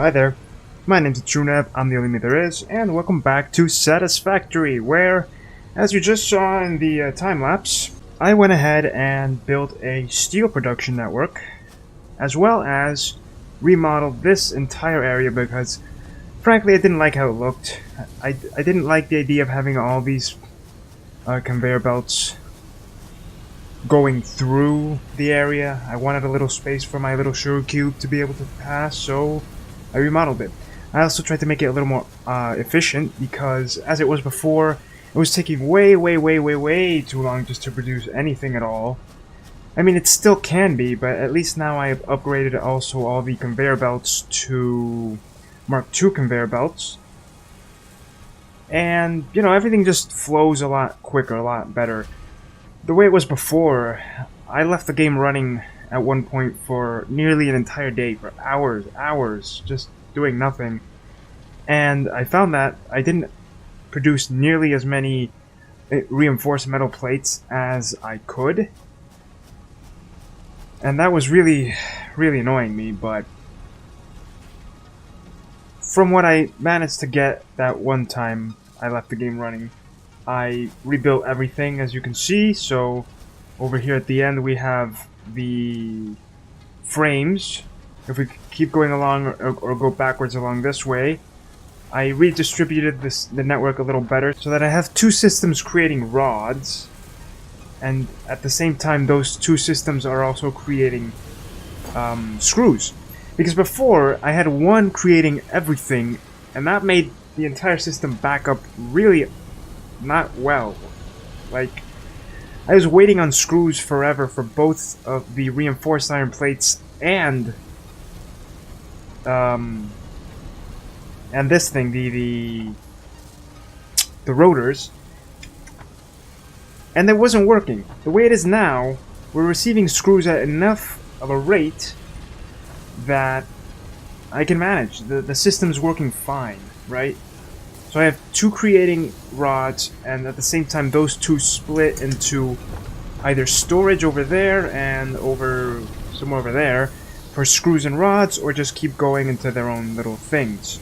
Hi there, my name's TrueNeb, I'm the only me there is, and welcome back to Satisfactory, where, as you just saw in the time-lapse, I went ahead and built a steel production network, as well as remodeled this entire area because, frankly, I didn't like how it looked. I didn't like the idea of having all these conveyor belts going through the area. I wanted a little space for my little sugar cube to be able to pass, so I remodeled it. I also tried to make it a little more efficient because, as it was before, it was taking way too long just to produce anything at all. I mean, it still can be, but at least now I have upgraded also all the conveyor belts to Mark II conveyor belts. And, you know, everything just flows a lot quicker, a lot better. The way it was before, I left the game running at one point for nearly an entire day, for hours, just doing nothing. And I found that I didn't produce nearly as many reinforced metal plates as I could. And that was really annoying me, but from what I managed to get that one time I left the game running, I rebuilt everything, as you can see. So over here at the end we have the frames. If we keep going along or go backwards along this way, I redistributed the network a little better so that I have two systems creating rods, and at the same time those two systems are also creating screws. Because before I had one creating everything, and that made the entire system back up really not well. Like, I was waiting on screws forever for both of the reinforced iron plates and this thing, the rotors, and it wasn't working. The way it is now, we're receiving screws at enough of a rate that I can manage. The system's working fine, right? So I have two creating rods, and at the same time those two split into either storage over there and somewhere over there for screws and rods, or just keep going into their own little things.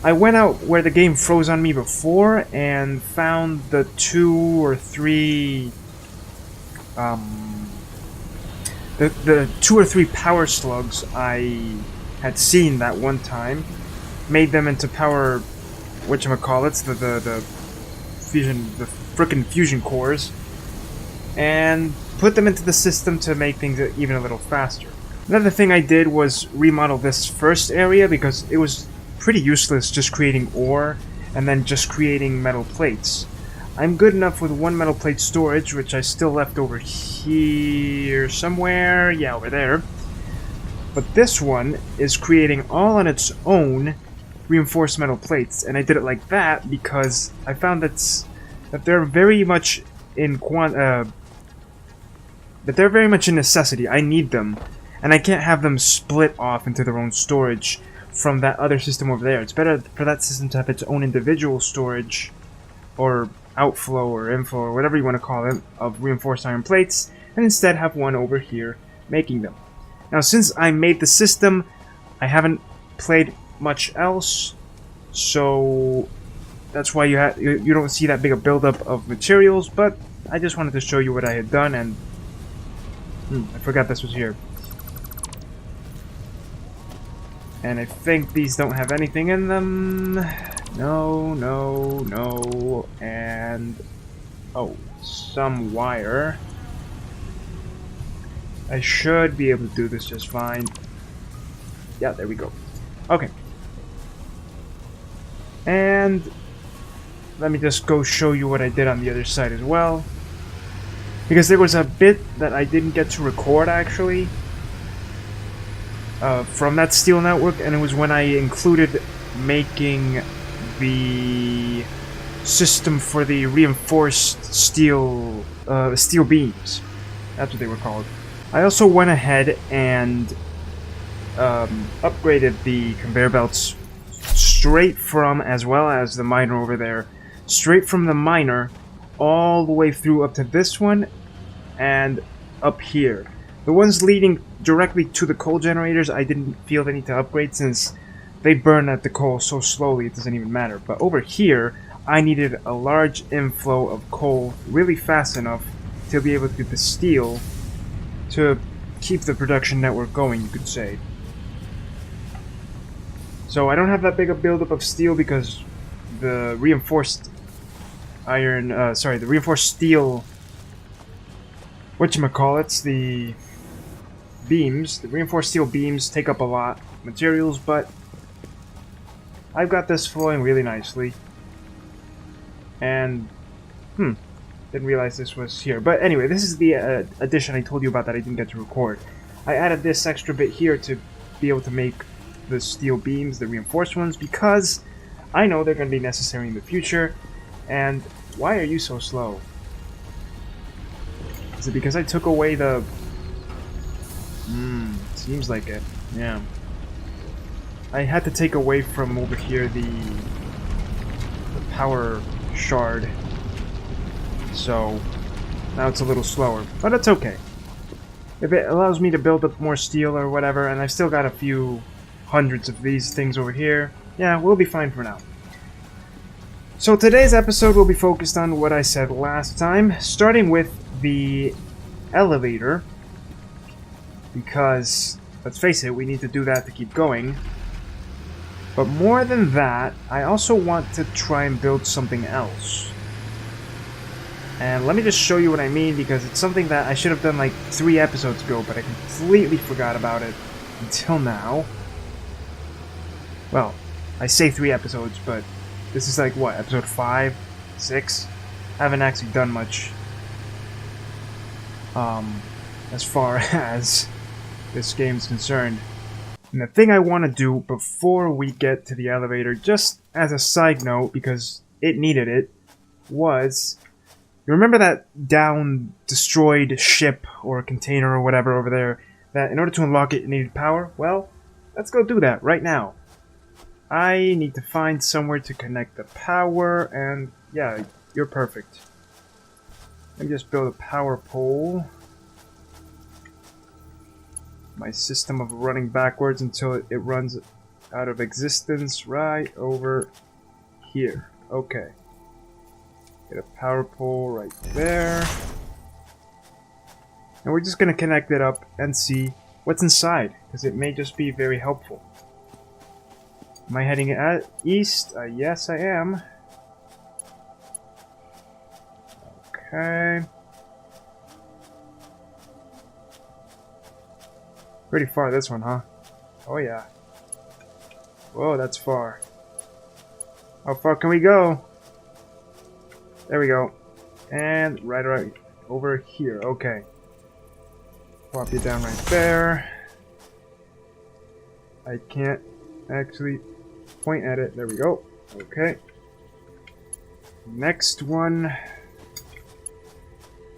I went out where the game froze on me before and found the two or three power slugs I had seen that one time, made them into power whatchamacallits, the frickin' fusion cores, and put them into the system to make things even a little faster. Another thing I did was remodel this first area because it was pretty useless just creating ore and then just creating metal plates. I'm good enough with one metal plate storage, which I still left over here somewhere, yeah, over there. But this one is creating all on its own reinforced metal plates, and I did it like that because I found that they're very much in necessity. I need them, and I can't have them split off into their own storage from that other system over there. It's better for that system to have its own individual storage, or outflow, or inflow, or whatever you want to call it, of reinforced iron plates, and instead have one over here making them. Now, since I made the system, I haven't played much else, so that's why you don't see that big a buildup of materials, but I just wanted to show you what I had done, and I forgot this was here. And I think these don't have anything in them. No, and oh, some wire. I should be able to do this just fine. Yeah, there we go. Okay. And let me just go show you what I did on the other side as well. Because there was a bit that I didn't get to record, actually, from that steel network, and it was when I included making the system for the reinforced steel beams. That's what they were called. I also went ahead and upgraded the conveyor belts straight from, as well as the miner over there, straight from the miner all the way through up to this one and up here. The ones leading directly to the coal generators, I didn't feel the need to upgrade since they burn at the coal so slowly it doesn't even matter. But over here, I needed a large inflow of coal really fast enough to be able to get the steel to keep the production network going, you could say. So I don't have that big a buildup of steel because the reinforced the reinforced steel, whatchamacallits, the reinforced steel beams take up a lot of materials, but I've got this flowing really nicely. And, didn't realize this was here. But anyway, this is the addition I told you about that I didn't get to record. I added this extra bit here to be able to make the steel beams, the reinforced ones, because I know they're going to be necessary in the future. And why are you so slow? Is it because I took away the... seems like it. Yeah. I had to take away from over here the power shard. So now it's a little slower, but it's okay. If it allows me to build up more steel or whatever, and I've still got a few hundreds of these things over here, yeah, we'll be fine for now. So today's episode will be focused on what I said last time, starting with the elevator, because, let's face it, we need to do that to keep going. But more than that, I also want to try and build something else. And let me just show you what I mean, because it's something that I should have done like 3 episodes ago, but I completely forgot about it until now. Well, I say 3 episodes, but this is like, what, episode 5? 6? I haven't actually done much as far as this game's concerned. And the thing I want to do before we get to the elevator, just as a side note, because it needed it, was... You remember that destroyed ship or container or whatever over there, that in order to unlock it, it needed power? Well, let's go do that right now. I need to find somewhere to connect the power, and yeah, you're perfect. Let me just build a power pole. My system of running backwards until it runs out of existence right over here. Okay. Get a power pole right there. And we're just going to connect it up and see what's inside, because it may just be very helpful. Am I heading east? Yes, I am. Okay. Pretty far, this one, huh? Oh, yeah. Whoa, that's far. How far can we go? There we go. And right over here. Okay. Plop you down right there. I can't actually point at it. There we go. Okay. Next one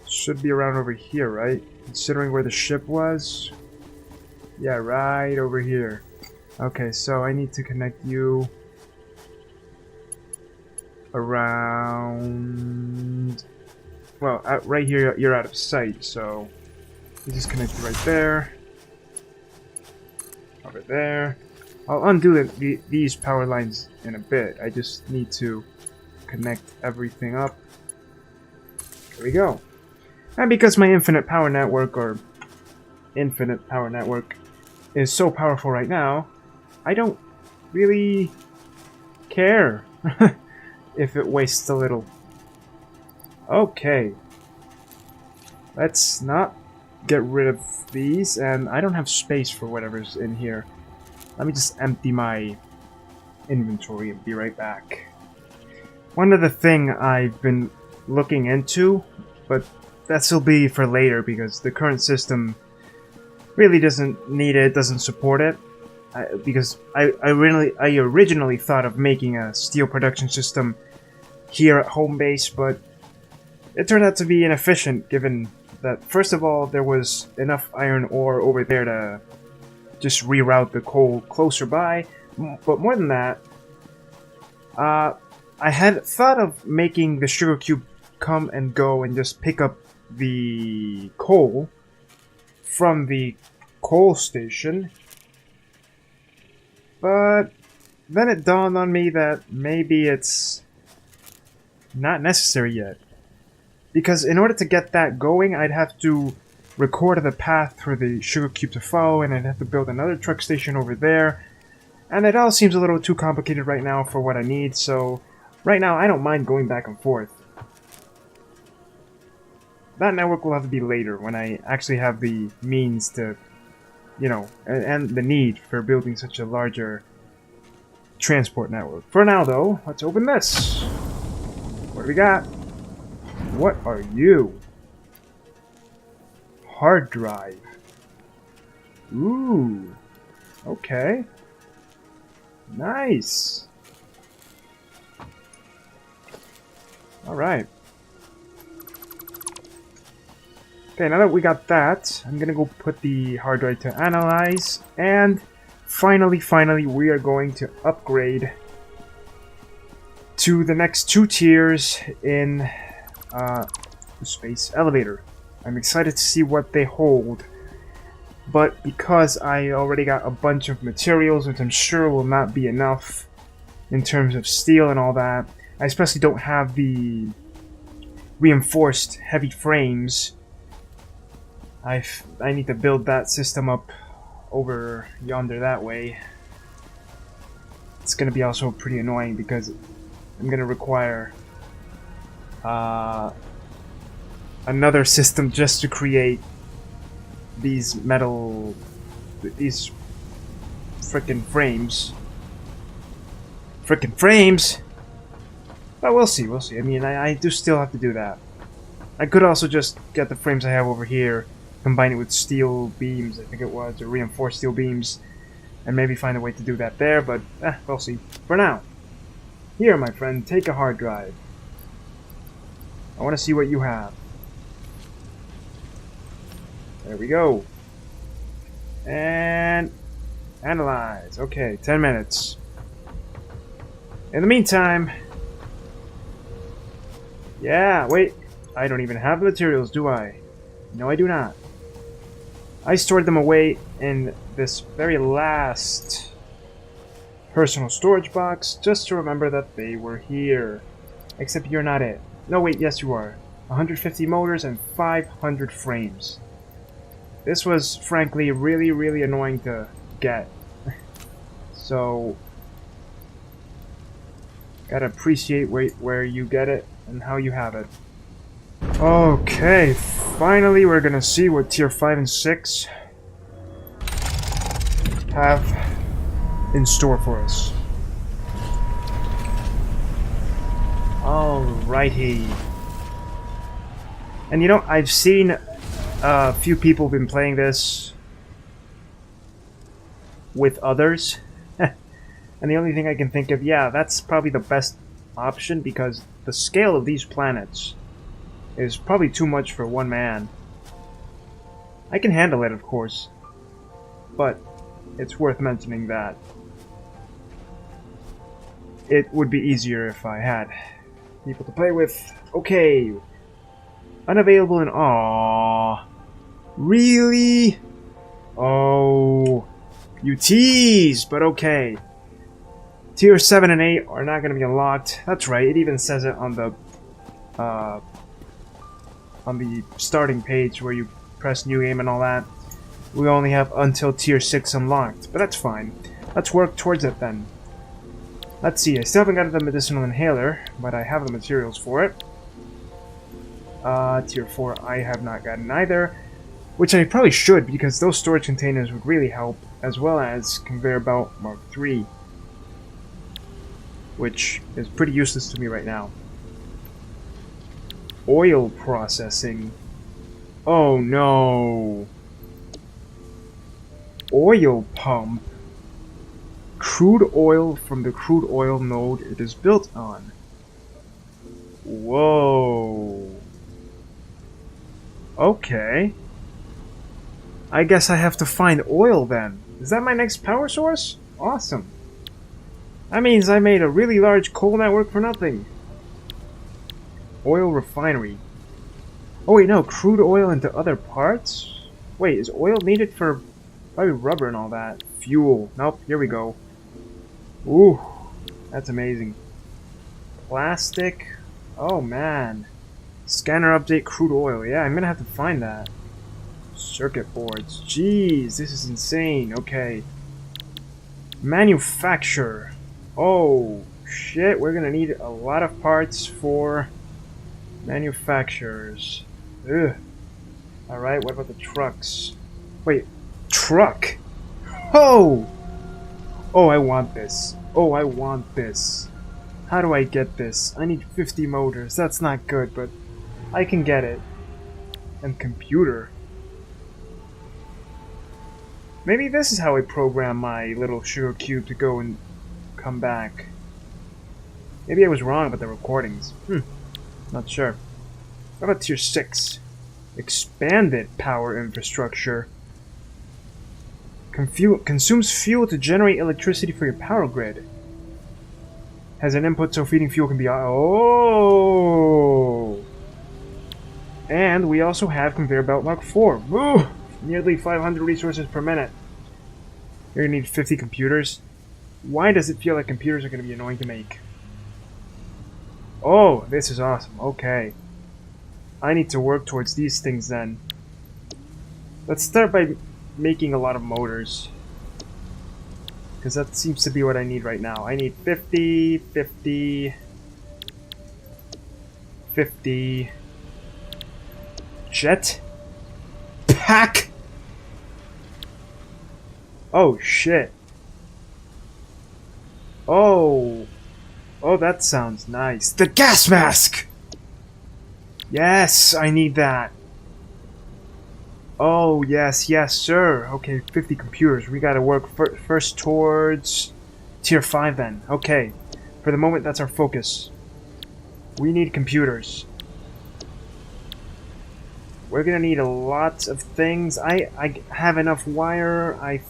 should be around over here, right? Considering where the ship was. Yeah, right over here. Okay, so I need to connect you around... Well, right here you're out of sight, so you just connect it right there. Over there. I'll undo these power lines in a bit. I just need to connect everything up. There we go. And because my infinite power network is so powerful right now, I don't really care if it wastes a little. Okay. Let's not get rid of these, and I don't have space for whatever's in here. Let me just empty my inventory and be right back. One other thing I've been looking into, but that'll be for later because the current system really doesn't need it, doesn't support it. Because I originally thought of making a steel production system here at home base, but it turned out to be inefficient given that, first of all, there was enough iron ore over there to just reroute the coal closer by, but more than that, I had thought of making the sugar cube come and go and just pick up the coal from the coal station. But then it dawned on me that maybe it's not necessary yet. Because in order to get that going, I'd have to record the path for the sugar cube to follow, and I'd have to build another truck station over there. And it all seems a little too complicated right now for what I need, so right now I don't mind going back and forth. That network will have to be later, when I actually have the means to, you know, and the need for building such a larger transport network. For now, though, let's open this. What do we got? What are you? Hard drive. Ooh. Okay. Nice. Alright. Okay, now that we got that, I'm gonna go put the hard drive to analyze, and finally, we are going to upgrade to the next 2 tiers in the space elevator. I'm excited to see what they hold, but because I already got a bunch of materials, which I'm sure will not be enough in terms of steel and all that, I especially don't have the reinforced heavy frames. I need to build that system up over yonder that way. It's going to be also pretty annoying because I'm going to require another system just to create these these frickin' frames. Frickin' frames! But we'll see. I mean, I do still have to do that. I could also just get the frames I have over here, combine it with steel beams, I think it was, or reinforced steel beams, and maybe find a way to do that there, but we'll see. For now, here, my friend, take a hard drive. I want to see what you have. There we go. And analyze. Okay, 10 minutes. In the meantime... Yeah, wait. I don't even have the materials, do I? No, I do not. I stored them away in this very last personal storage box, just to remember that they were here. Except you're not it. No, wait, yes you are. 150 motors and 500 frames. This was, frankly, really annoying to get. So, gotta appreciate where you get it and how you have it. Okay, finally we're gonna see what tier 5 and 6 have in store for us. Alrighty. And you know, I've seen a few people been playing this with others. And the only thing I can think of, yeah, that's probably the best option because the scale of these planets is probably too much for one man. I can handle it, of course, but it's worth mentioning that it would be easier if I had people to play with. Okay. Unavailable in... Aww. Really? Oh. You tease, but okay. Tier 7 and 8 are not going to be unlocked. That's right, it even says it on the starting page where you press new game and all that. We only have until tier 6 unlocked, but that's fine. Let's work towards it then. Let's see, I still haven't got the medicinal inhaler, but I have the materials for it. Tier 4 I have not gotten either, which I probably should because those storage containers would really help, as well as conveyor belt Mark III, which is pretty useless to me right now. Oil processing. Oh no. Oil pump. Crude oil from the crude oil node it is built on. Whoa. Okay. I guess I have to find oil then. Is that my next power source? Awesome. That means I made a really large coal network for nothing. Oil refinery. Oh wait, no, crude oil into other parts? Wait, is oil needed for probably rubber and all that? Fuel. Nope, here we go. Ooh, that's amazing. Plastic. Oh man. Scanner update crude oil. Yeah, I'm gonna have to find that. Circuit boards. Jeez, this is insane. Okay. Manufacture. Oh, shit. We're gonna need a lot of parts for manufacturers. Ugh. Alright, what about the trucks? Wait, truck? Oh! Oh, I want this. Oh, I want this. How do I get this? I need 50 motors. That's not good, but I can get it. And computer. Maybe this is how I program my little sugar cube to go and come back. Maybe I was wrong about the recordings. Not sure. What about tier 6? Expanded power infrastructure. Consumes fuel to generate electricity for your power grid. Has an input so feeding fuel can be... Oh! And we also have conveyor belt Mark 4. Woo! Nearly 500 resources per minute. You're gonna need 50 computers. Why does it feel like computers are gonna be annoying to make? Oh, this is awesome. Okay. I need to work towards these things then. Let's start by making a lot of motors. Because that seems to be what I need right now. I need 50, 50, 50. Jet? Pack? Oh, shit. Oh. Oh, that sounds nice. The gas mask! Yes, I need that. Oh, yes, yes, sir. Okay, 50 computers. We gotta work first towards tier 5 then. Okay. For the moment, that's our focus. We need computers. We're gonna need a lot of things. I have enough wire. I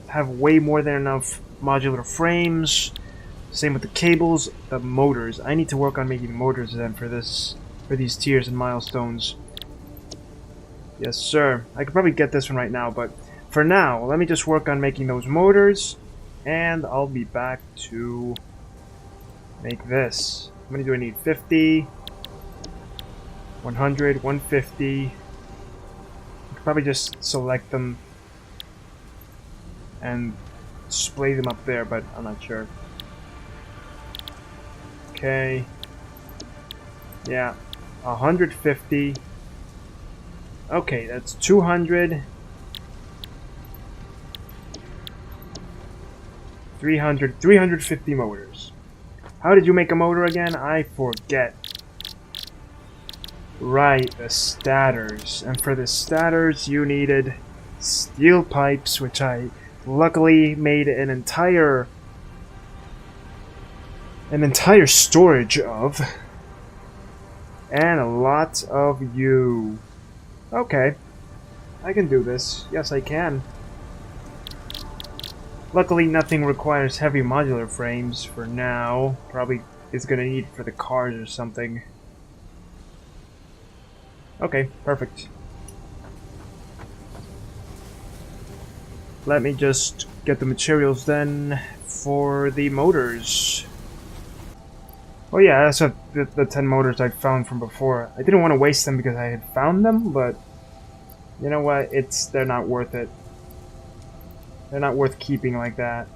have way more than enough modular frames. Same with the cables, the motors. I need to work on making motors then for these tiers and milestones. Yes, sir. I could probably get this one right now, but for now, let me just work on making those motors, and I'll be back to make this. How many do I need? 50, 100, 150. I could probably just select them and display them up there, but I'm not sure. Okay. Yeah. 150. Okay, that's 200. 350 motors. How did you make a motor again? I forget. Right, the stators. And for the stators, you needed steel pipes, which I luckily made an entire storage of. And a lot of you. Okay. I can do this. Yes, I can. Luckily, nothing requires heavy modular frames for now. Probably is going to need for the cars or something. Okay, perfect. Let me just get the materials then for the motors. Oh yeah, that's the 10 motors I found from before. I didn't want to waste them because I had found them, but you know what? They're not worth it. They're not worth keeping like that.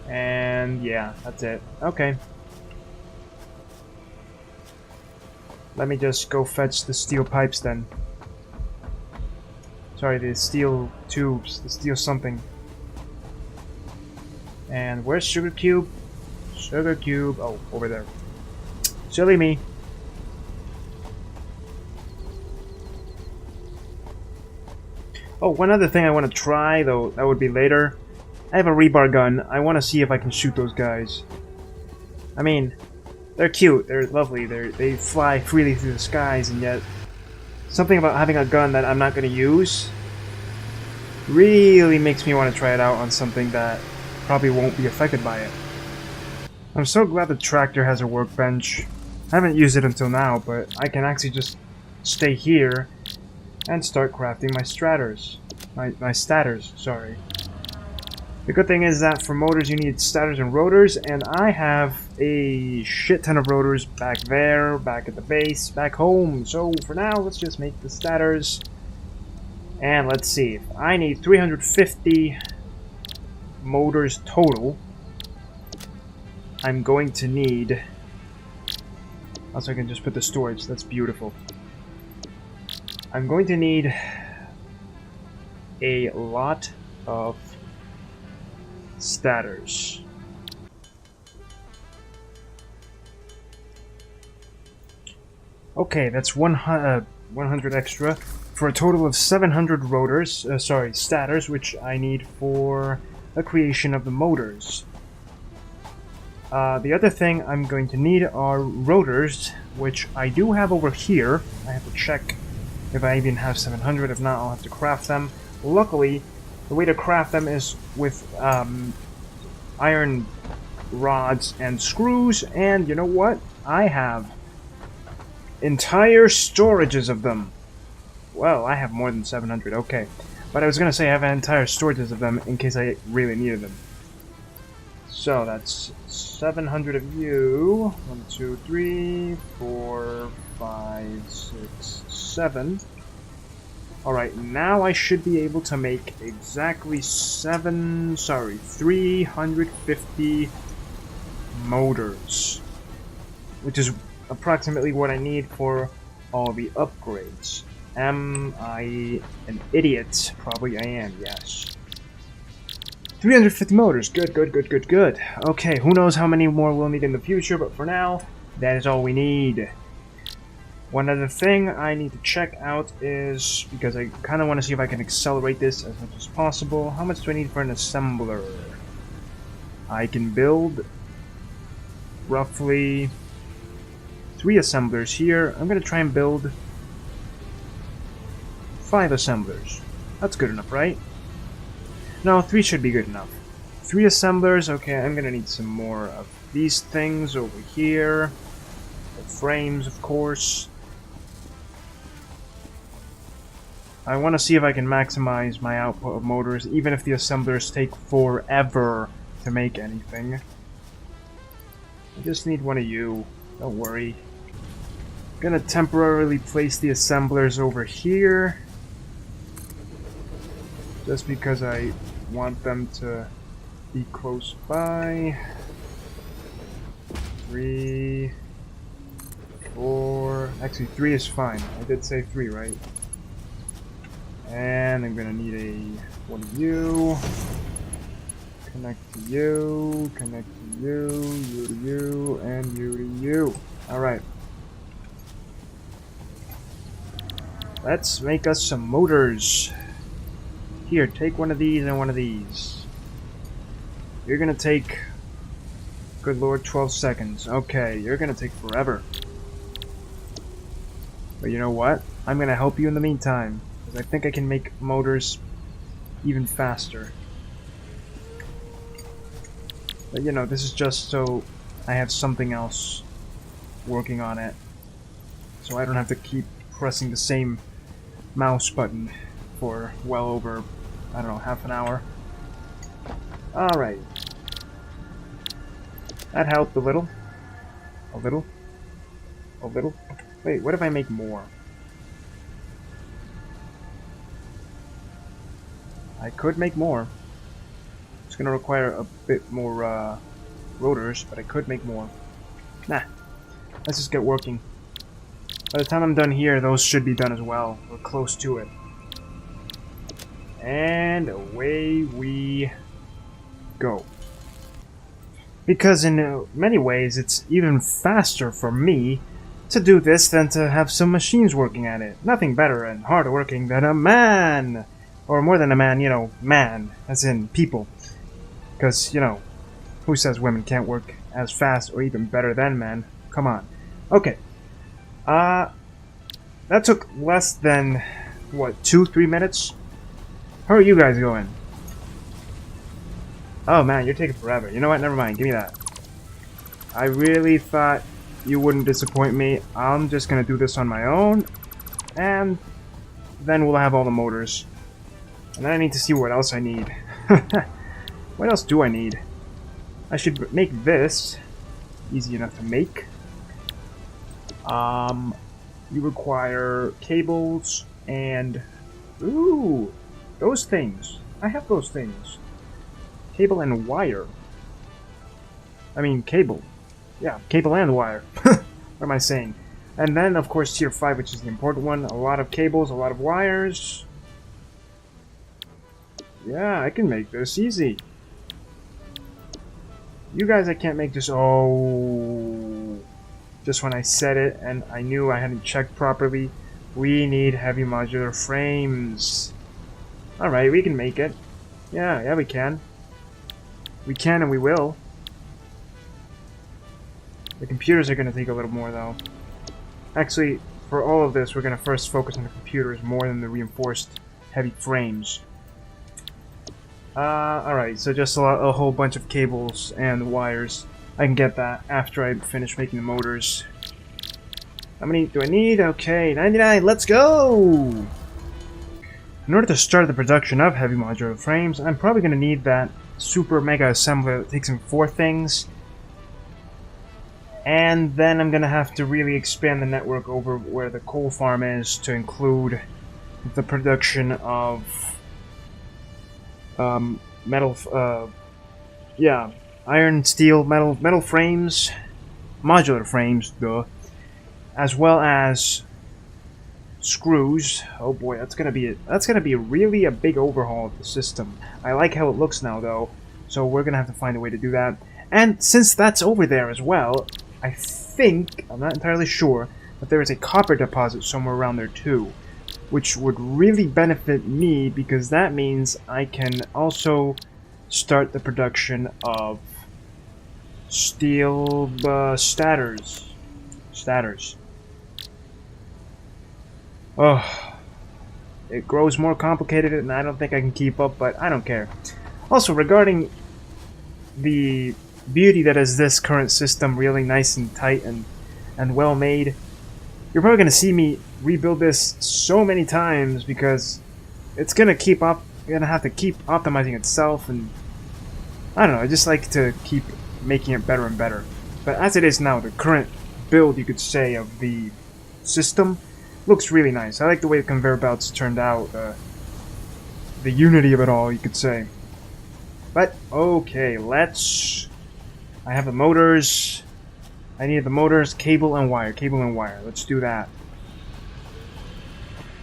And yeah, that's it. Okay. Let me just go fetch the steel pipes then. Sorry, the steel tubes, the steel something. And where's Sugar Cube? Sugar Cube. Oh, over there. Silly me. Oh, one other thing I want to try, though that would be later. I have a rebar gun. I want to see if I can shoot those guys. I mean, they're cute. They're lovely. They fly freely through the skies, and yet something about having a gun that I'm not going to use really makes me want to try it out on something that probably won't be affected by it. I'm so glad the tractor has a workbench. I haven't used it until now, but I can actually just stay here and start crafting my stators. My stators, sorry. The good thing is that for motors you need stators and rotors, and I have a shit ton of rotors back there, back at the base, back home. So for now, let's just make the stators. And let's see, I need 350 motors total. I'm going to need... Also, I can just put the storage, that's beautiful. I'm going to need a lot of stators. Okay, that's 100 extra for a total of 700 rotors, stators, which I need for the creation of the motors. The other thing I'm going to need are rotors, which I do have over here. I have to check if I even have 700. If not, I'll have to craft them. Luckily, the way to craft them is with iron rods and screws, and you know what? I have entire storages of them. Well, I have more than 700, okay. But I was gonna say I have entire storages of them in case I really needed them. So that's 700 of you. 1, 2, 3, 4, 5, 6, 7. Alright, now I should be able to make exactly 350 motors. Which is approximately what I need for all the upgrades. Am I an idiot? Probably I am, yes. 350 motors, good, good, good, good, good. Okay, who knows how many more we'll need in the future, but for now, that is all we need. One other thing I need to check out is, because I kind of want to see if I can accelerate this as much as possible, how much do I need for an assembler? I can build roughly 3 assemblers here. I'm going to try and build 5 assemblers. That's good enough, right? No, 3 should be good enough. 3 assemblers, okay, I'm gonna need some more of these things over here. The frames, of course. I want to see if I can maximize my output of motors, even if the assemblers take forever to make anything. I just need one of you, don't worry. Gonna temporarily place the assemblers over here. Just because I want them to be close by. 3, 4, actually 3 is fine. I did say 3, right? And I'm gonna need one of you. Connect to you, connect to you, you to you, and you to you. Alright. Let's make us some motors. Here, take one of these and one of these. You're gonna take, good lord, 12 seconds. Okay, you're gonna take forever. But you know what? I'm gonna help you in the meantime, because I think I can make motors even faster. But you know, this is just so I have something else working on it. So I don't have to keep pressing the same mouse button for well over, I don't know, half an hour. Alright. That helped a little. A little. A little. Wait, what if I make more? I could make more. It's gonna require a bit more rotors, but I could make more. Nah. Let's just get working. By the time I'm done here, those should be done as well. We're close to it. And away we go. Because in many ways, it's even faster for me to do this than to have some machines working at it. Nothing better and harder working than a man! Or more than a man, you know, man, as in people. Because, you know, who says women can't work as fast or even better than men? Come on. Okay. That took less than, what, 2-3 minutes? How are you guys going? Oh man, you're taking forever. You know what? Never mind. Give me that. I really thought you wouldn't disappoint me. I'm just gonna do this on my own, and then we'll have all the motors. And then I need to see what else I need. What else do I need? I should make this easy enough to make. You require cables and... Ooh! Those things. I have those things. Cable and wire. I mean, cable. Yeah, cable and wire. What am I saying? And then, of course, tier 5, which is the important one. A lot of cables, a lot of wires. Yeah, I can make this easy. You guys, I can't make this. Oh. Just when I said it and I knew I hadn't checked properly. We need heavy modular frames. Alright, we can make it. Yeah, we can. We can and we will. The computers are going to take a little more, though. Actually, for all of this, we're going to first focus on the computers more than the reinforced heavy frames. Alright, so just a whole bunch of cables and wires. I can get that after I finish making the motors. How many do I need? Okay, 99, let's go! In order to start the production of heavy modular frames, I'm probably going to need that super mega assembler that takes in 4 things. And then I'm going to have to really expand the network over where the coal farm is to include the production of iron, steel, metal frames, modular frames, duh, as well as screws. Oh boy, that's gonna be really a big overhaul of the system. I like how it looks now, though, so we're gonna have to find a way to do that. And since that's over there as well, I think, I'm not entirely sure, but there is a copper deposit somewhere around there too, which would really benefit me because that means I can also start the production of steel stators. Oh, it grows more complicated and I don't think I can keep up, but I don't care. Also, regarding the beauty that is this current system, really nice and tight and well made, you're probably going to see me rebuild this so many times because it's going to have to keep optimizing itself, and I don't know, I just like to keep making it better and better. But as it is now, the current build, you could say, of the system looks really nice. I like the way the conveyor belts turned out, the unity of it all, you could say. But, okay, I have the motors. I need the motors, cable and wire. Let's do that.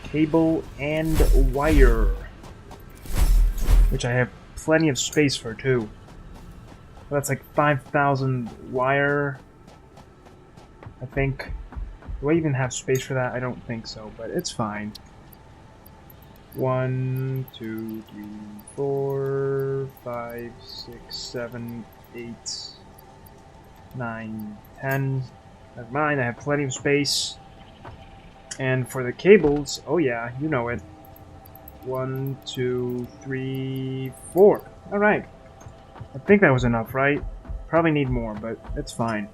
Cable and wire. Which I have plenty of space for, too. That's like 5,000 wire, I think. Do I even have space for that? I don't think so, but it's fine. 1, 2, 3, 4, 5, 6, 7, 8, 9, 10. Never mind, I have plenty of space. And for the cables, oh yeah, you know it. 1, 2, 3, 4. Alright. I think that was enough, right? Probably need more, but it's fine.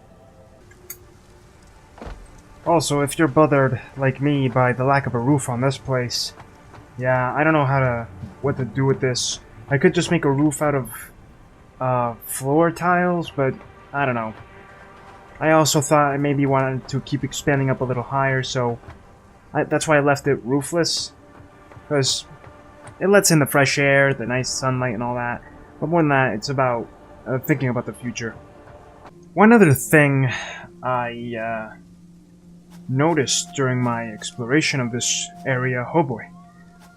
Also, if you're bothered, like me, by the lack of a roof on this place, yeah, I don't know what to do with this. I could just make a roof out of floor tiles, but I don't know. I also thought I maybe wanted to keep expanding up a little higher, so that's why I left it roofless, because it lets in the fresh air, the nice sunlight and all that. But more than that, it's about thinking about the future. One other thing I noticed during my exploration of this area, oh boy,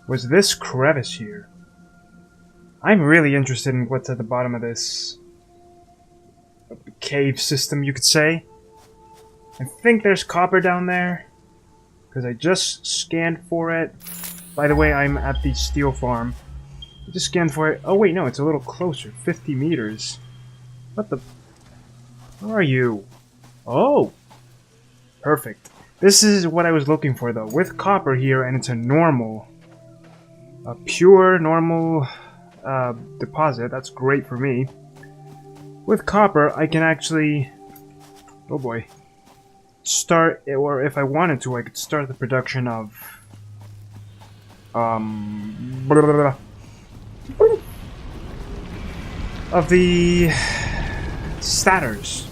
was this crevice here. I'm really interested in what's at the bottom of this cave system, you could say. I think there's copper down there, because I just scanned for it. By the way, I'm at the steel farm. I just scanned for it. Oh wait, no, it's a little closer. 50 meters. What the... Where are you? Oh! Perfect. This is what I was looking for, though. With copper here, and it's a pure, normal deposit. That's great for me. With copper, I can actually... Oh boy. start, or if I wanted to, I could start the production of blah, blah, blah, of the starters.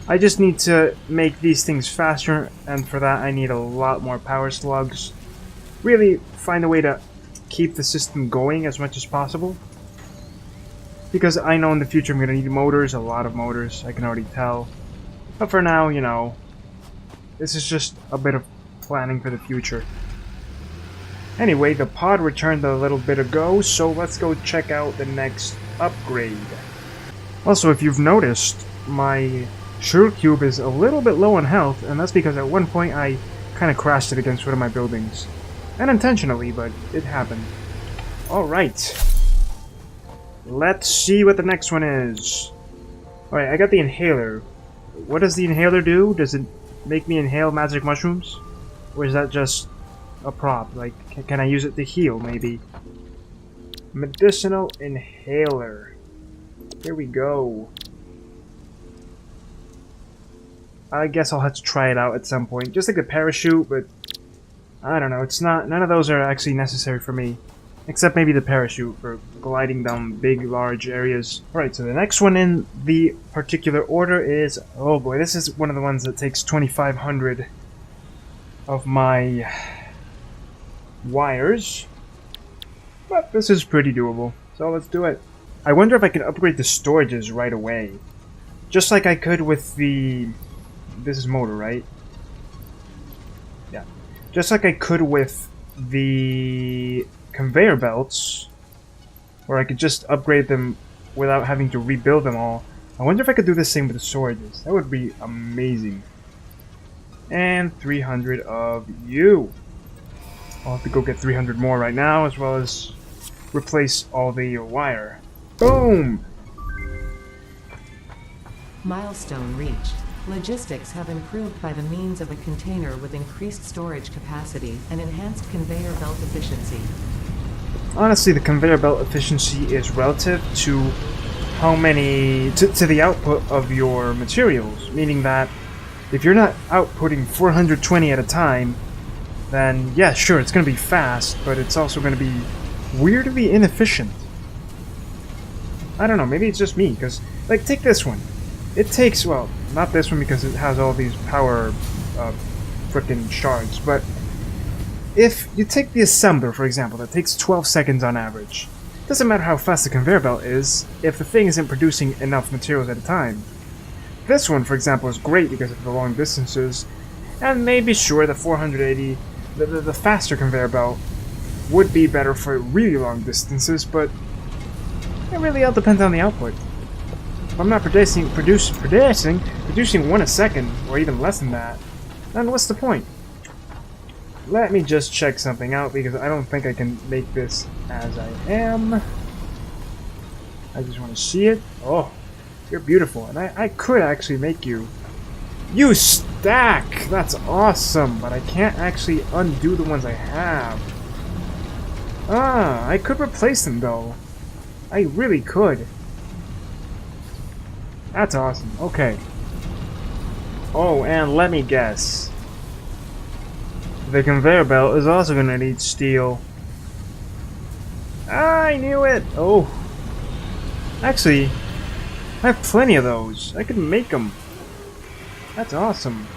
I just need to make these things faster, and for that I need a lot more power slugs. Really find a way to keep the system going as much as possible. Because I know in the future I'm going to need motors, a lot of motors, I can already tell. But for now, you know, this is just a bit of planning for the future. Anyway, the pod returned a little bit ago, so let's go check out the next upgrade. Also, if you've noticed, my Sugar Cube is a little bit low on health, and that's because at one point I kind of crashed it against one of my buildings. Unintentionally, but it happened. Alright. Let's see what the next one is. Alright, I got the inhaler. What does the inhaler do? Does it make me inhale magic mushrooms? Or is that just a prop? Like, can I use it to heal, maybe? Medicinal inhaler. Here we go. I guess I'll have to try it out at some point. Just like the parachute, but I don't know. It's not. None of those are actually necessary for me. Except maybe the parachute for gliding down big, large areas. Alright, so the next one in the particular order is... Oh boy, this is one of the ones that takes 2,500 of my wires. But this is pretty doable, so let's do it. I wonder if I can upgrade the storages right away. Just like I could with the... This is motor, right? Yeah. Just like I could with the conveyor belts, or I could just upgrade them without having to rebuild them all. I wonder if I could do the same with the storages. That would be amazing. And 300 of you. I'll have to go get 300 more right now, as well as replace all the wire. Boom! Milestone reached. Logistics have improved by the means of a container with increased storage capacity and enhanced conveyor belt efficiency. Honestly, the conveyor belt efficiency is relative to how many... to the output of your materials. Meaning that if you're not outputting 420 at a time, then yeah, sure, it's going to be fast, but it's also going to be weirdly inefficient. I don't know, maybe it's just me, because, like, take this one. It takes, well, not this one because it has all these power frickin' shards, but if you take the assembler, for example, that takes 12 seconds on average. Doesn't matter how fast the conveyor belt is, if the thing isn't producing enough materials at a time. This one, for example, is great because of the long distances, and maybe sure the 480, the faster conveyor belt would be better for really long distances, but it really all depends on the output. If I'm not producing one a second, or even less than that, then what's the point? Let me just check something out, because I don't think I can make this as I am. I just want to see it. Oh, you're beautiful, and I could actually make you. You stack! That's awesome, but I can't actually undo the ones I have. Ah, I could replace them, though. I really could. That's awesome. Okay. Oh, and let me guess. The conveyor belt is also going to need steel. I knew it! Oh. Actually, I have plenty of those. I could make them. That's awesome.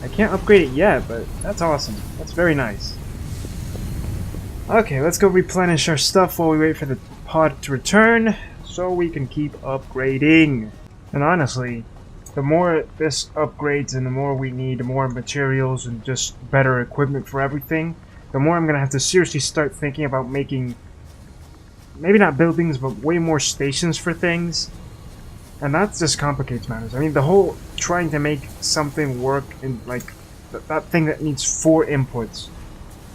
I can't upgrade it yet, but that's awesome. That's very nice. Okay, let's go replenish our stuff while we wait for the pod to return, so we can keep upgrading. And honestly, the more this upgrades and the more we need more materials and just better equipment for everything, the more I'm going to have to seriously start thinking about making, maybe not buildings, but way more stations for things. And that just complicates matters. I mean, the whole trying to make something work in, like, that thing that needs 4 inputs,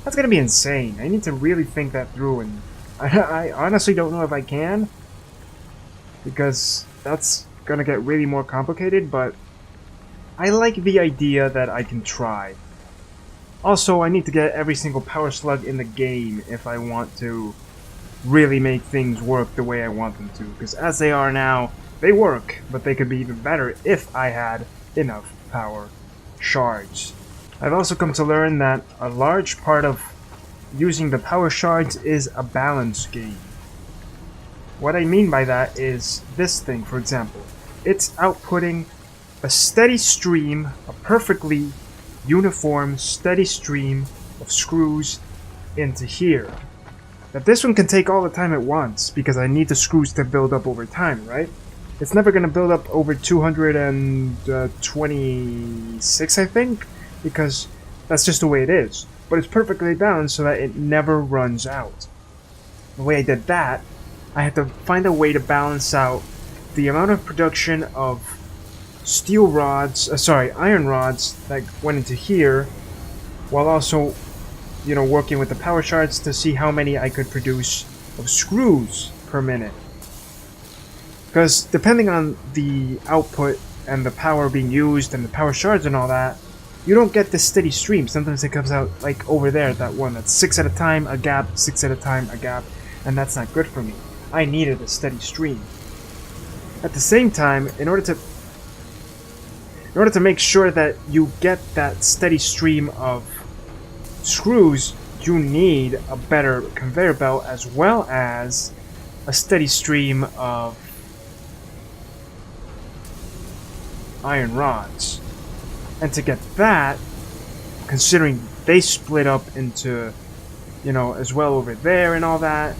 that's going to be insane. I need to really think that through, and I honestly don't know if I can, because that's going to get really more complicated, but I like the idea that I can try. Also, I need to get every single power slug in the game if I want to really make things work the way I want them to, because as they are now, they work, but they could be even better if I had enough power shards. I've also come to learn that a large part of using the power shards is a balance game. What I mean by that is this thing, for example. It's outputting a steady stream, a perfectly uniform, steady stream of screws into here. Now this one can take all the time at once, because I need the screws to build up over time, right? It's never going to build up over 226, I think, because that's just the way it is. But it's perfectly balanced so that it never runs out. The way I did that, I had to find a way to balance out the amount of production of steel rods, iron rods that went into here, while also, working with the power shards to see how many I could produce of screws per minute. Because depending on the output and the power being used and the power shards and all that, you don't get this steady stream. Sometimes it comes out like over there, that one that's 6 at a time, a gap, 6 at a time, a gap, and that's not good for me. I needed a steady stream. At the same time, in order to make sure that you get that steady stream of screws, you need a better conveyor belt as well as a steady stream of iron rods. And to get that, considering they split up into, as well over there and all that,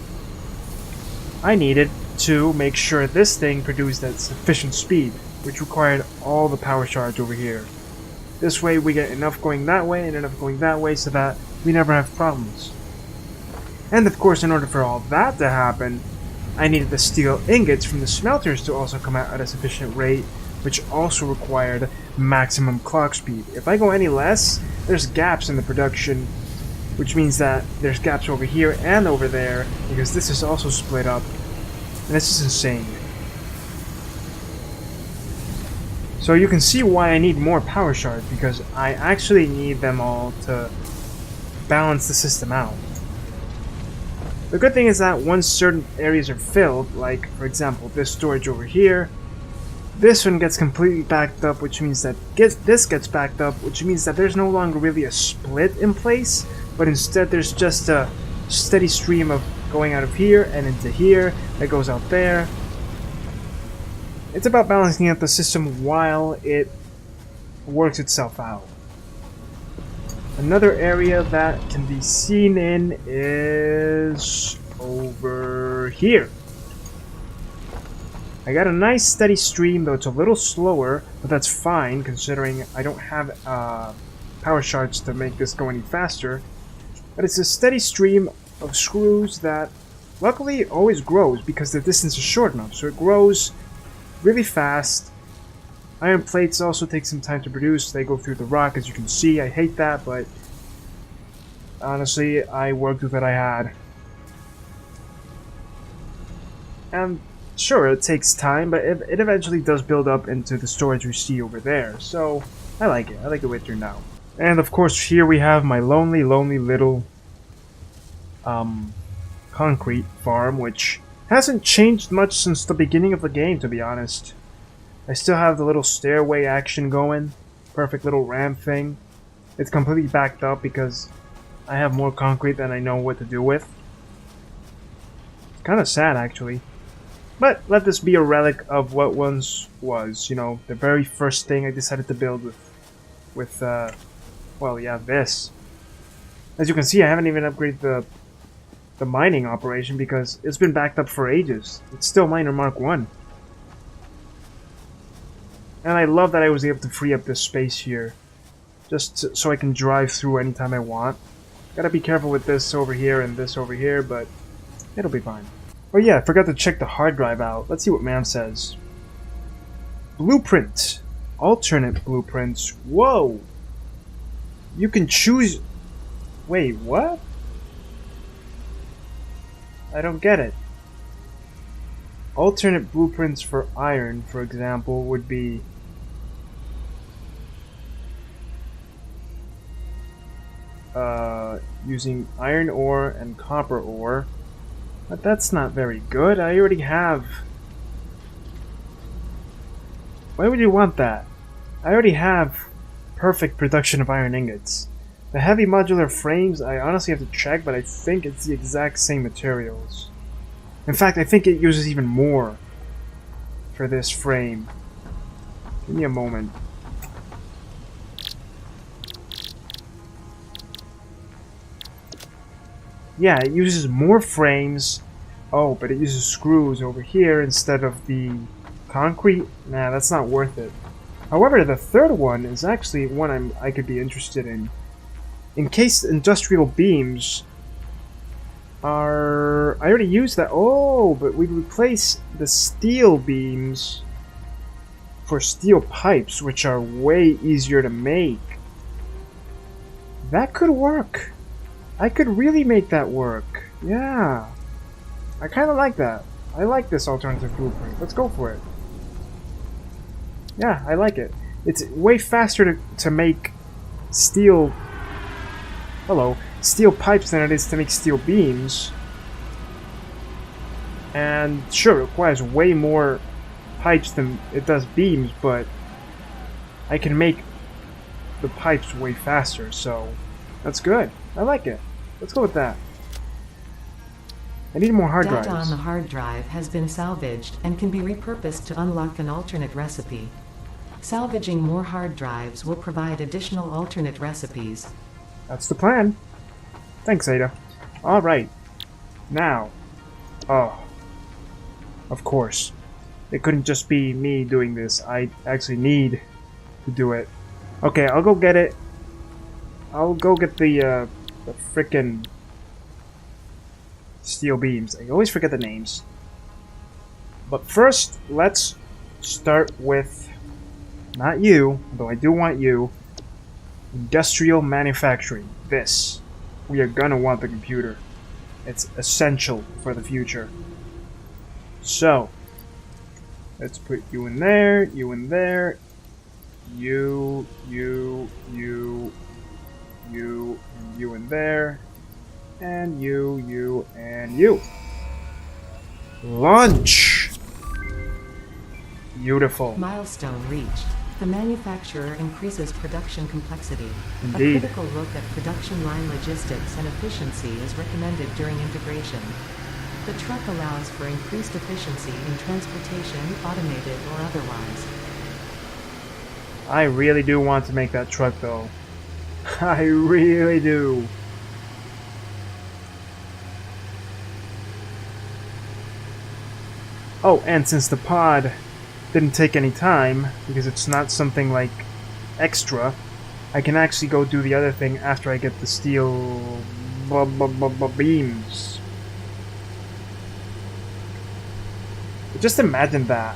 I needed to make sure this thing produced at sufficient speed, which required all the power shards over here. This way we get enough going that way and enough going that way so that we never have problems. And of course, in order for all that to happen, I needed the steel ingots from the smelters to also come out at a sufficient rate, which also required maximum clock speed. If I go any less, there's gaps in the production, which means that there's gaps over here and over there, because this is also split up, and this is insane. So you can see why I need more power shards, because I actually need them all to balance the system out. The good thing is that once certain areas are filled, like for example this storage over here, this one gets completely backed up, which means that this gets backed up, which means that there's no longer really a split in place, but instead there's just a steady stream of going out of here and into here that goes out there. It's about balancing out the system while it works itself out. Another area that can be seen in is over here. I got a nice steady stream, though it's a little slower, but that's fine considering I don't have power shards to make this go any faster. But it's a steady stream of screws that luckily always grows because the distance is short enough, so it grows really fast. Iron plates also take some time to produce. They go through the rock, as you can see. I hate that, but honestly, I worked with what I had. And sure, it takes time, but it eventually does build up into the storage we see over there. So, I like it. I like the way it turned out. And of course, here we have my lonely, lonely little concrete farm, which hasn't changed much since the beginning of the game, to be honest. I still have the little stairway action going. Perfect little ramp thing. It's completely backed up because I have more concrete than I know what to do with. It's kind of sad, actually. But let this be a relic of what once was, the very first thing I decided to build with this. As you can see, I haven't even upgraded the mining operation because it's been backed up for ages. It's still Miner Mark 1. And I love that I was able to free up this space here, just so I can drive through anytime I want. Gotta be careful with this over here and this over here, but it'll be fine. Oh yeah, I forgot to check the hard drive out. Let's see what Ma'am says. Blueprint. Alternate blueprints. Whoa! You can choose... Wait, what? I don't get it. Alternate blueprints for iron, for example, would be... using iron ore and copper ore. But that's not very good. I already have... Why would you want that? I already have perfect production of iron ingots. The heavy modular frames, I honestly have to check, but I think it's the exact same materials. In fact, I think it uses even more for this frame. Give me a moment. Yeah, it uses more frames. Oh, but it uses screws over here instead of the concrete. Nah, that's not worth it. However, the third one is actually one I could be interested in. Encased industrial beams are... I already used that. Oh, but we'd replace the steel beams for steel pipes, which are way easier to make. That could work. I could really make that work. Yeah. I kind of like that. I like this alternative blueprint. Let's go for it. Yeah, I like it. It's way faster to make steel... Hello. Steel pipes than it is to make steel beams. And sure, it requires way more pipes than it does beams, but I can make the pipes way faster, so that's good. I like it. Let's go with that. I need more hard drives. Data on the hard drive has been salvaged and can be repurposed to unlock an alternate recipe. Salvaging more hard drives will provide additional alternate recipes. That's the plan. Thanks, Ada. Alright. Now. Oh. Of course. It couldn't just be me doing this. I actually need to do it. Okay, I'll go get it. I'll go get the frickin' steel beams. I always forget the names. But first, let's start with... Not you, though I do want you. Industrial manufacturing. This. We are gonna want the computer. It's essential for the future. So, let's put you in there, you in there, you in there, and you, and you. Launch! Beautiful. Milestone reached. The manufacturer increases production complexity. Indeed. A critical look at production line logistics and efficiency is recommended during integration. The truck allows for increased efficiency in transportation, automated or otherwise. I really do want to make that truck, though. I really do. Oh, and since the pod didn't take any time, because it's not something like extra, I can actually go do the other thing after I get the steel beams. Just imagine that.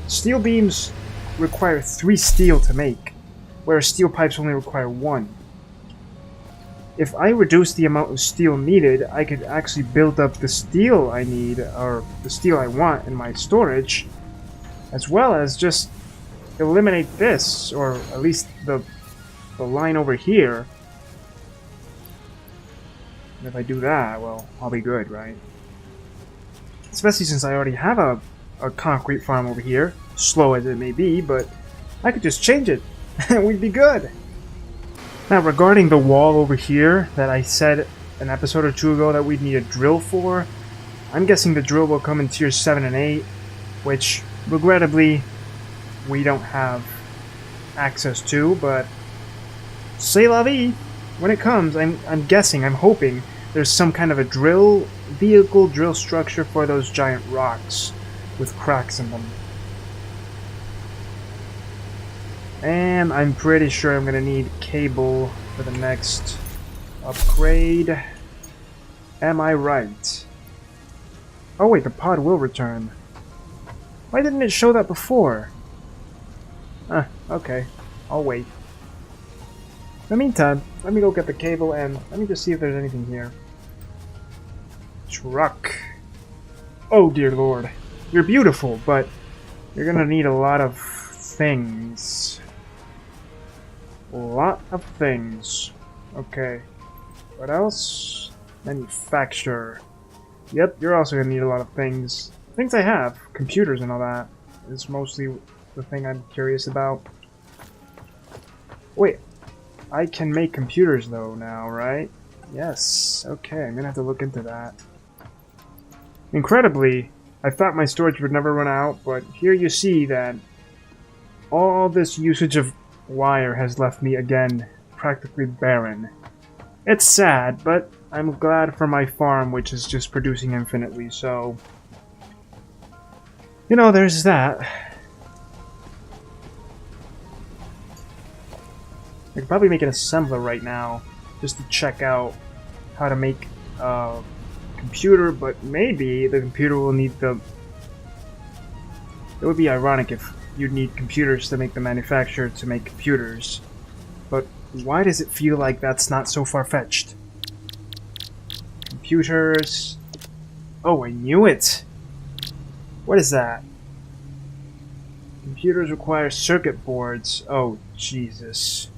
Steel beams require 3 steel to make, whereas steel pipes only require 1. If I reduce the amount of steel needed, I could actually build up the steel I need, or the steel I want in my storage, as well as just eliminate this, or at least the line over here. And if I do that, well, I'll be good, right? Especially since I already have a concrete farm over here, slow as it may be, but I could just change it, and we'd be good. Now, regarding the wall over here that I said an episode or 2 ago that we'd need a drill for, I'm guessing the drill will come in tier 7 and 8, which, regrettably, we don't have access to, but c'est la vie. When it comes, I'm guessing, I'm hoping, there's some kind of a vehicle drill structure for those giant rocks with cracks in them. And I'm pretty sure I'm gonna need cable for the next upgrade. Am I right? Oh wait, the pod will return. Why didn't it show that before? Okay. I'll wait. In the meantime, let me go get the cable and let me just see if there's anything here. Truck. Oh dear lord. You're beautiful, but you're gonna need a lot of things. A lot of things. Okay. What else? Manufacturer. Yep, you're also gonna need a lot of things. Things I have. Computers and all that. It's mostly the thing I'm curious about. Wait, I can make computers though now, right? Yes, okay, I'm gonna have to look into that. Incredibly, I thought my storage would never run out, but here you see that all this usage of wire has left me again practically barren. It's sad, but I'm glad for my farm, which is just producing infinitely, so... You know, there's that. I could probably make an assembler right now, just to check out how to make a computer, but maybe the computer will need the... It would be ironic if you'd need computers to make the manufacturer to make computers. But why does it feel like that's not so far-fetched? Computers... Oh, I knew it! What is that? Computers require circuit boards. Oh, Jesus.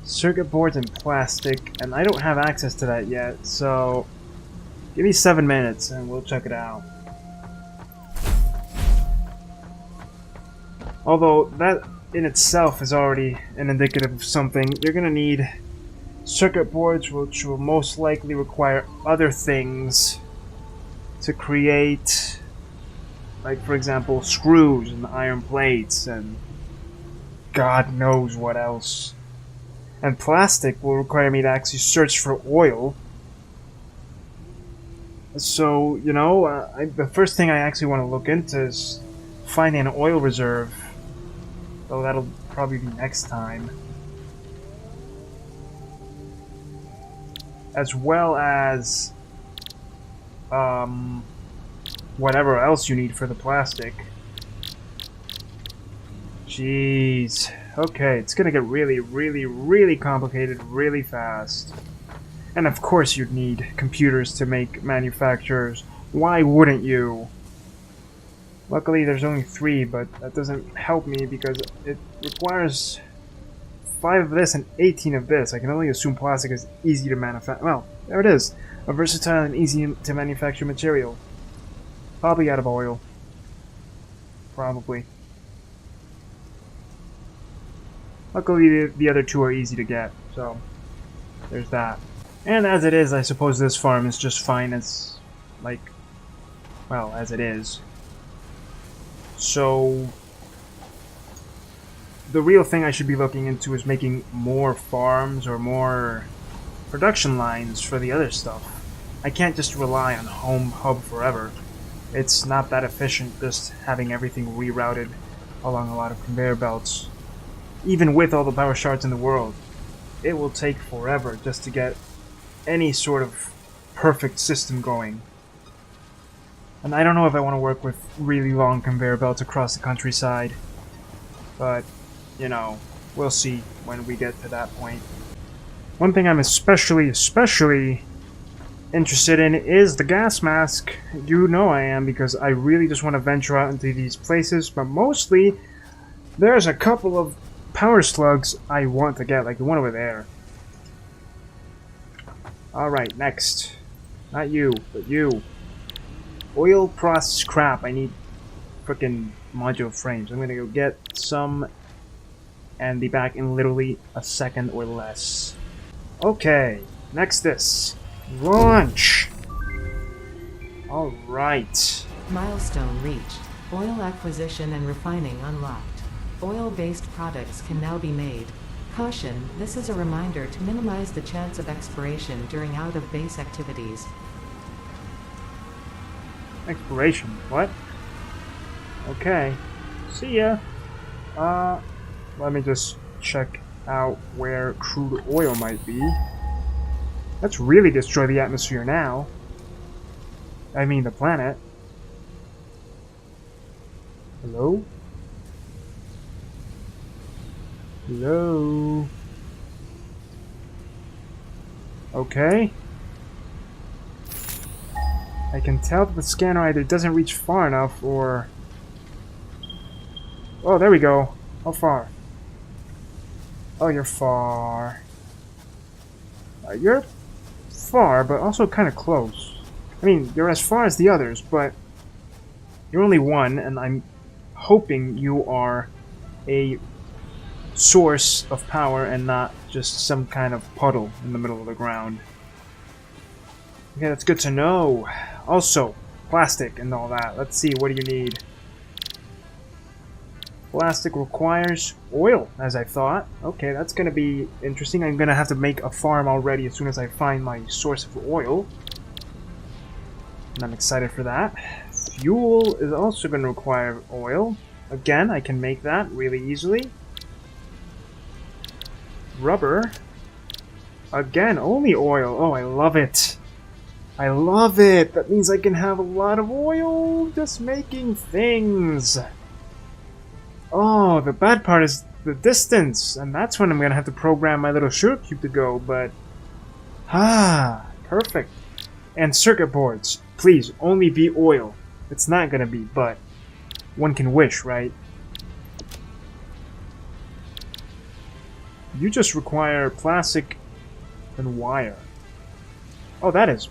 Circuit boards and plastic, and I don't have access to that yet, so... Give me 7 minutes and we'll check it out. Although, that in itself is already an indicative of something. You're gonna need circuit boards, which will most likely require other things to create, like, for example, screws and iron plates and God knows what else. And plastic will require me to actually search for oil. So, you know, the first thing I actually want to look into is finding an oil reserve. Though that'll probably be next time. As well as whatever else you need for the plastic. Jeez. Okay, it's gonna get really, really, really complicated really fast. And of course you'd need computers to make manufacturers. Why wouldn't you? Luckily there's only 3, but that doesn't help me because it requires 5 of this and 18 of this. I can only assume plastic is easy to manufacture. Well, there it is. A versatile and easy to manufacture material. Probably out of oil. Probably. Luckily the other 2 are easy to get, so there's that. And as it is, I suppose this farm is just fine as, like, well, as it is. So, the real thing I should be looking into is making more farms or more production lines for the other stuff. I can't just rely on Home Hub forever. It's not that efficient just having everything rerouted along a lot of conveyor belts. Even with all the power shards in the world, it will take forever just to get any sort of perfect system going. And I don't know if I want to work with really long conveyor belts across the countryside. But, you know, we'll see when we get to that point. One thing I'm especially interested in is the gas mask. You know I am, because I really just want to venture out into these places. But mostly, there's a couple of power slugs I want to get, like the one over there. Alright, next. Not you, but you. Oil process crap. I need frickin' module frames. I'm gonna go get some and be back in literally a second or less. Okay, next this. Launch! Alright. Milestone reached. Oil acquisition and refining unlocked. Oil-based products can now be made. Caution, this is a reminder to minimize the chance of expiration during out-of-base activities. Exploration? What? Okay. See ya. Let me just check out where crude oil might be. Let's really destroy the atmosphere now. I mean the planet. Hello? Hello? Okay. I can tell that the scanner either doesn't reach far enough or... Oh, there we go. How far? Oh, you're far. You're far, but also kind of close. I mean, you're as far as the others, but you're only one, and I'm hoping you are a source of power and not just some kind of puddle in the middle of the ground. Okay, that's good to know. Also, plastic and all that. Let's see, what do you need? Plastic requires oil, as I thought. Okay, that's going to be interesting. I'm going to have to make a farm already as soon as I find my source of oil. And I'm excited for that. Fuel is also going to require oil. Again, I can make that really easily. Rubber. Again, only oil. Oh, I love it. I love it. That means I can have a lot of oil just making things. Oh, the bad part is the distance, and that's when I'm going to have to program my little sugar cube to go, but... perfect. And circuit boards. Please, only be oil. It's not going to be, but one can wish, right? You just require plastic and wire. Oh, that is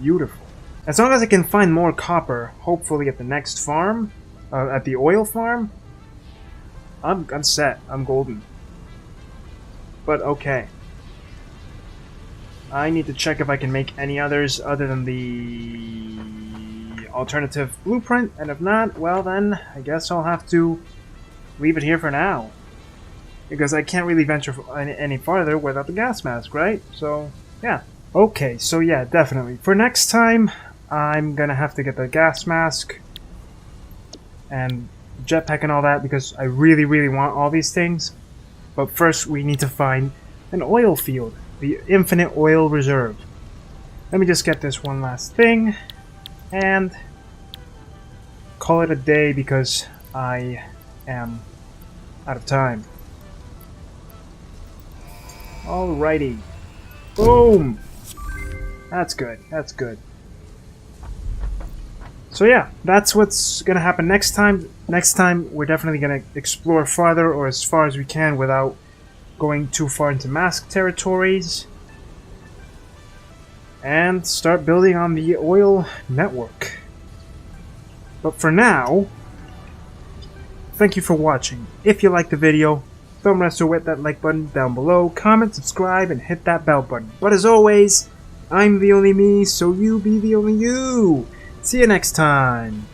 beautiful. As long as I can find more copper, hopefully at the next farm, at the oil farm, I'm set. I'm golden. But okay. I need to check if I can make any others other than the alternative blueprint, and if not, well then, I guess I'll have to leave it here for now. Because I can't really venture any farther without the gas mask, right? So, yeah. Okay, so yeah, definitely. For next time, I'm gonna have to get the gas mask and jetpack and all that because I really, really want all these things. But first, we need to find an oil field, the infinite oil reserve. Let me just get this one last thing and call it a day because I am out of time. Alrighty. Boom! That's good. That's good. So yeah, that's what's gonna happen next time. Next time, we're definitely gonna explore farther or as far as we can without going too far into mask territories. And start building on the oil network. But for now, thank you for watching. If you liked the video, thumb wrestle with that like button down below, comment, subscribe, and hit that bell button. But as always, I'm the only me, so you be the only you. See you next time.